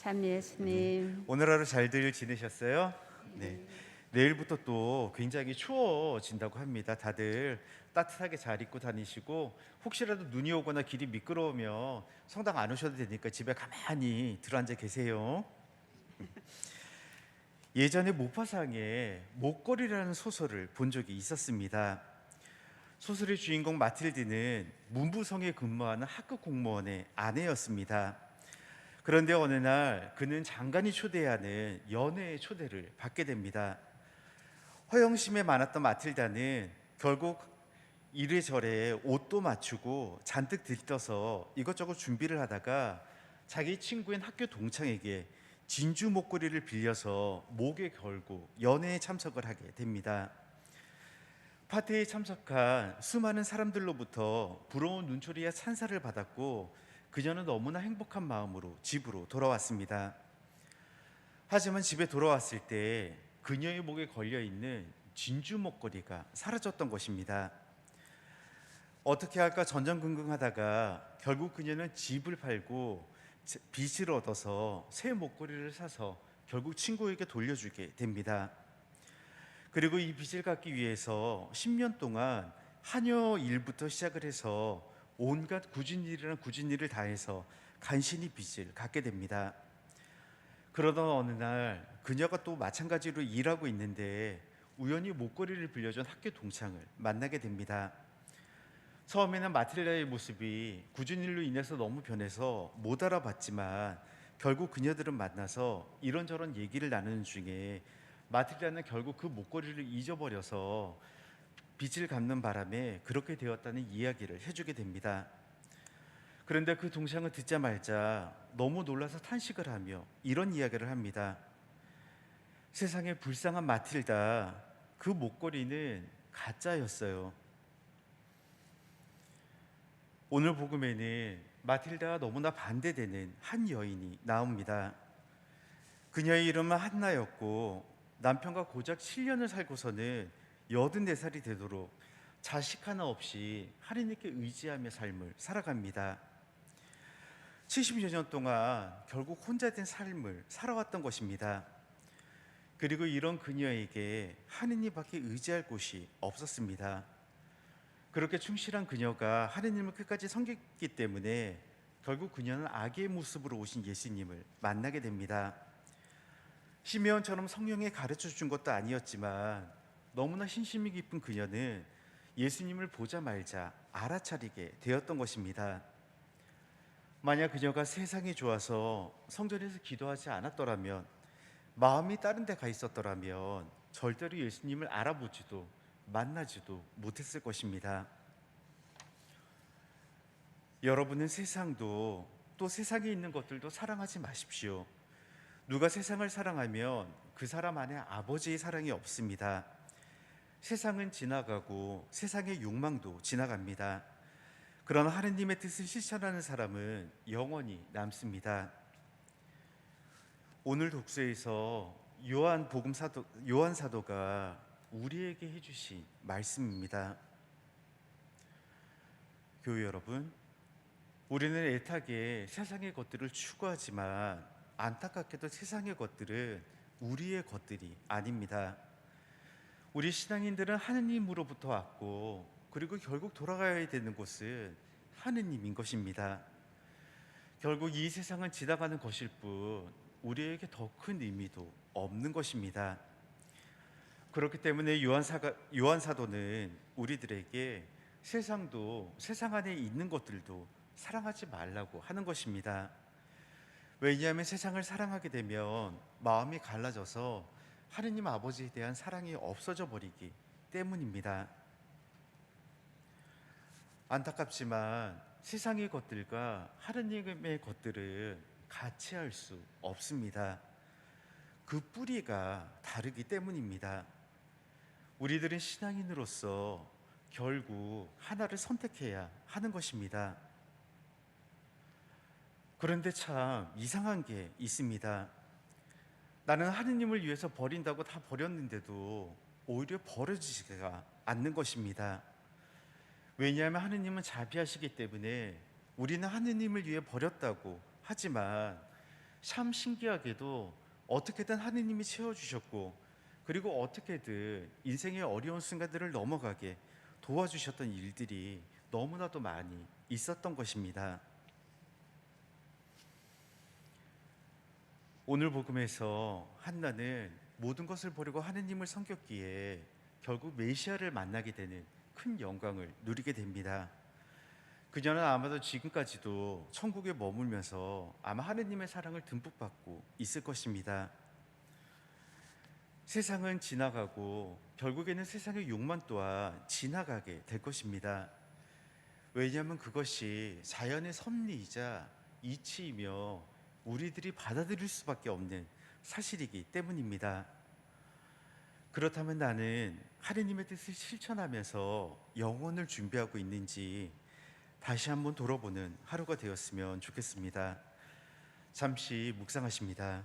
참 예수님. 오늘 하루 잘들 지내셨어요? 네. 내일부터 또 굉장히 추워진다고 합니다. 다들 따뜻하게 잘 입고 다니시고 혹시라도 눈이 오거나 길이 미끄러우면 성당 안 오셔도 되니까 집에 가만히 들어앉아 계세요. 예전에 모파상에 목걸이라는 소설을 본 적이 있었습니다. 소설의 주인공 마틸드는 문부성에 근무하는 학급 공무원의 아내였습니다. 그런데 어느 날 그는 장관이 초대하는 연회의 초대를 받게 됩니다. 허영심에 많았던 마틸다는 결국 이래저래 옷도 맞추고 잔뜩 들떠서 이것저것 준비를 하다가 자기 친구인 학교 동창에게 진주 목걸이를 빌려서 목에 걸고 연회에 참석을 하게 됩니다. 파티에 참석한 수많은 사람들로부터 부러운 눈초리와 찬사를 받았고 그녀는 너무나 행복한 마음으로 집으로 돌아왔습니다. 하지만 집에 돌아왔을 때 그녀의 목에 걸려있는 진주 목걸이가 사라졌던 것입니다. 어떻게 할까 전전긍긍하다가 결국 그녀는 집을 팔고 빚을 얻어서 새 목걸이를 사서 결국 친구에게 돌려주게 됩니다. 그리고 이 빚을 갚기 위해서 10년 동안 한여 일부터 시작을 해서 온갖 굳은 일을 다해서 간신히 빚을 갚게 됩니다. 그러던 어느 날 그녀가 또 마찬가지로 일하고 있는데 우연히 목걸이를 빌려준 학교 동창을 만나게 됩니다. 처음에는 마틸다의 모습이 굳은 일로 인해서 너무 변해서 못 알아봤지만 결국 그녀들은 만나서 이런저런 얘기를 나누는 중에 마틸다는 결국 그 목걸이를 잊어버려서 빚을 갚는 바람에 그렇게 되었다는 이야기를 해주게 됩니다. 그런데 그 동창은 듣자마자 너무 놀라서 탄식을 하며 이런 이야기를 합니다. 세상에 불쌍한 마틸다, 그 목걸이는 가짜였어요. 오늘 복음에는 마틸다가 너무나 반대되는 한 여인이 나옵니다. 그녀의 이름은 한나였고 남편과 고작 7년을 살고서는 84살이 되도록 자식 하나 없이 하느님께 의지하며 삶을 살아갑니다. 70여 년 동안 결국 혼자 된 삶을 살아왔던 것입니다. 그리고 이런 그녀에게 하느님밖에 의지할 곳이 없었습니다. 그렇게 충실한 그녀가 하느님을 끝까지 섬겼기 때문에 결국 그녀는 아기의 모습으로 오신 예수님을 만나게 됩니다. 시meon처럼 성령에 가르쳐 준 것도 아니었지만 너무나 신심이 깊은 그녀는 예수님을 보자마자 알아차리게 되었던 것입니다. 만약 그녀가 세상이 좋아서 성전에서 기도하지 않았더라면, 마음이 다른 데 가 있었더라면 절대로 예수님을 알아보지도 만나지도 못했을 것입니다. 여러분은 세상도 또 세상에 있는 것들도 사랑하지 마십시오. 누가 세상을 사랑하면 그 사람 안에 아버지의 사랑이 없습니다. 세상은 지나가고 세상의 욕망도 지나갑니다. 그러나 하느님의 뜻을 실천하는 사람은 영원히 남습니다. 오늘 독서에서 요한 사도가 우리에게 해주신 말씀입니다. 교회 여러분, 우리는 애타게 세상의 것들을 추구하지만 안타깝게도 세상의 것들은 우리의 것들이 아닙니다. 우리 신앙인들은 하느님으로부터 왔고 그리고 결국 돌아가야 되는 곳은 하느님인 것입니다. 결국 이 세상은 지나가는 것일 뿐 우리에게 더 큰 의미도 없는 것입니다. 그렇기 때문에 요한 사도는 우리들에게 세상도 세상 안에 있는 것들도 사랑하지 말라고 하는 것입니다. 왜냐하면 세상을 사랑하게 되면 마음이 갈라져서 하느님 아버지에 대한 사랑이 없어져 버리기 때문입니다. 안타깝지만 세상의 것들과 하느님의 것들은 같이 할 수 없습니다. 그 뿌리가 다르기 때문입니다. 우리들은 신앙인으로서 결국 하나를 선택해야 하는 것입니다. 그런데 참 이상한 게 있습니다. 나는 하느님을 위해서 버린다고 다 버렸는데도 오히려 버려지지가 않는 것입니다. 왜냐하면 하느님은 자비하시기 때문에 우리는 하느님을 위해 버렸다고 하지만 참 신기하게도 어떻게든 하느님이 채워주셨고, 그리고 어떻게든 인생의 어려운 순간들을 넘어가게 도와주셨던 일들이 너무나도 많이 있었던 것입니다. 오늘 복음에서 한나는 모든 것을 버리고 하느님을 섬겼기에 결국 메시아를 만나게 되는 큰 영광을 누리게 됩니다. 그녀는 아마도 지금까지도 천국에 머물면서 아마 하느님의 사랑을 듬뿍 받고 있을 것입니다. 세상은 지나가고 결국에는 세상의 욕망 또한 지나가게 될 것입니다. 왜냐하면 그것이 자연의 섭리이자 이치이며 우리들이 받아들일 수밖에 없는 사실이기 때문입니다. 그렇다면 나는 하느님의 뜻을 실천하면서 영혼을 준비하고 있는지 다시 한번 돌아보는 하루가 되었으면 좋겠습니다. 잠시 묵상하십니다.